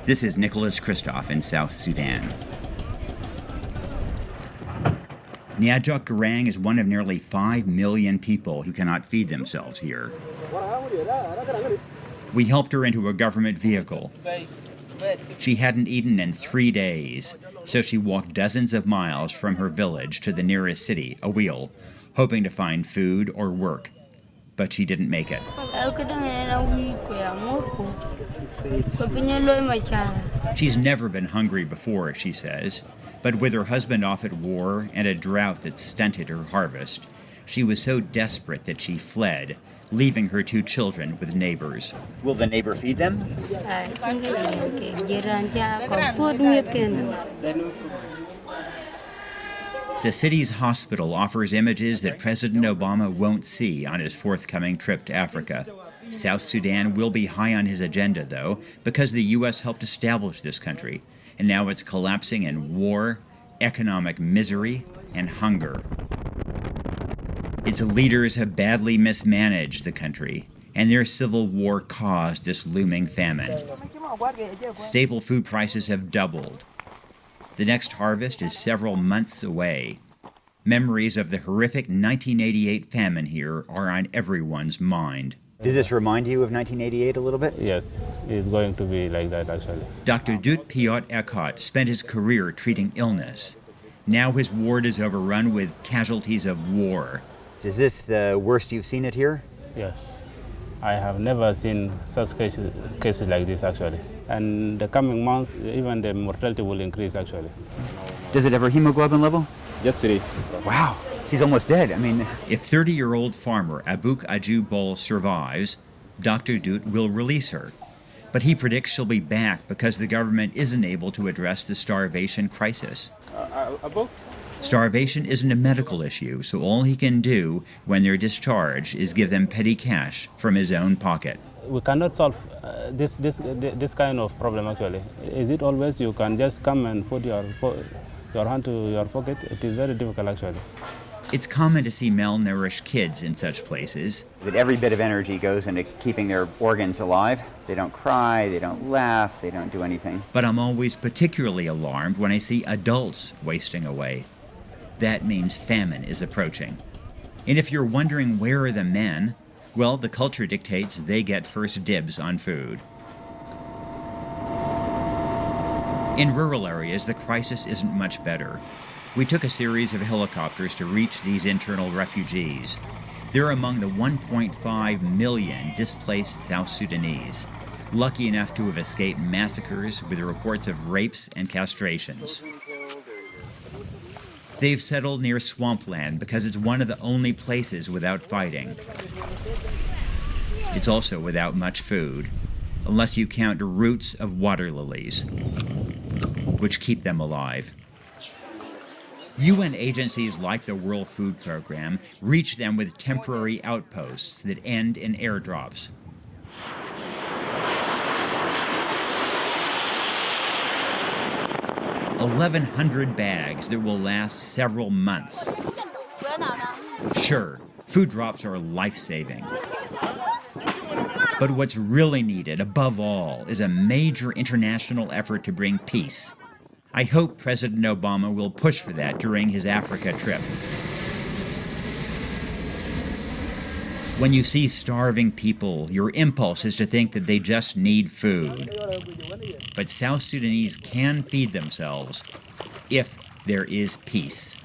This is Nicholas Kristoff in South Sudan. Nyajok Garang is one of nearly 5 million people who cannot feed themselves here. We helped her into a government vehicle. She hadn't eaten in 3 days, so she walked dozens of miles from her village to the nearest city, Awil, hoping to find food or work. But she didn't make it. She's never been hungry before, she says, but with her husband off at war and a drought that stunted her harvest, she was so desperate that she fled, leaving her 2 children with neighbors. Will the neighbor feed them? The city's hospital offers images that President Obama won't see on his forthcoming trip to Africa. South Sudan will be high on his agenda, though, because the U.S. helped establish this country, and now it's collapsing in war, economic misery, and hunger. Its leaders have badly mismanaged the country, and their civil war caused this looming famine. Staple food prices have doubled. The next harvest is several months away. Memories of the horrific 1988 famine here are on everyone's mind. Does this remind you of 1988 a little bit? Yes, it's going to be like that actually. Dr. Dut Piot Ekot spent his career treating illness. Now his ward is overrun with casualties of war. Is this the worst you've seen it here? Yes. I have never seen such cases like this actually. And the coming months, even the mortality will increase actually. Does it ever hemoglobin level? Yes, 3. Wow, she's almost dead. I mean, if 30-year-old farmer Abuk Aju Bol survives, Dr. Dut will release her. But he predicts she'll be back because the government isn't able to address the starvation crisis. Abuk? Starvation isn't a medical issue, so all he can do when they're discharged is give them petty cash from his own pocket. We cannot solve this kind of problem actually. Is it always you can just come and put your hand to your pocket? It is very difficult actually. It's common to see malnourished kids in such places. That every bit of energy goes into keeping their organs alive. They don't cry, they don't laugh, they don't do anything. But I'm always particularly alarmed when I see adults wasting away. That means famine is approaching. And if you're wondering where are the men, well, the culture dictates they get first dibs on food. In rural areas, the crisis isn't much better. We took a series of helicopters to reach these internal refugees. They're among the 1.5 million displaced South Sudanese, lucky enough to have escaped massacres with reports of rapes and castrations. They've settled near swampland because it's one of the only places without fighting. It's also without much food, unless you count the roots of water lilies, which keep them alive. UN agencies like the World Food Program reach them with temporary outposts that end in airdrops. $1,100 bags that will last several months. Sure, food drops are life-saving. But what's really needed, above all, is a major international effort to bring peace. I hope President Obama will push for that during his Africa trip. When you see starving people, your impulse is to think that they just need food. But South Sudanese can feed themselves if there is peace.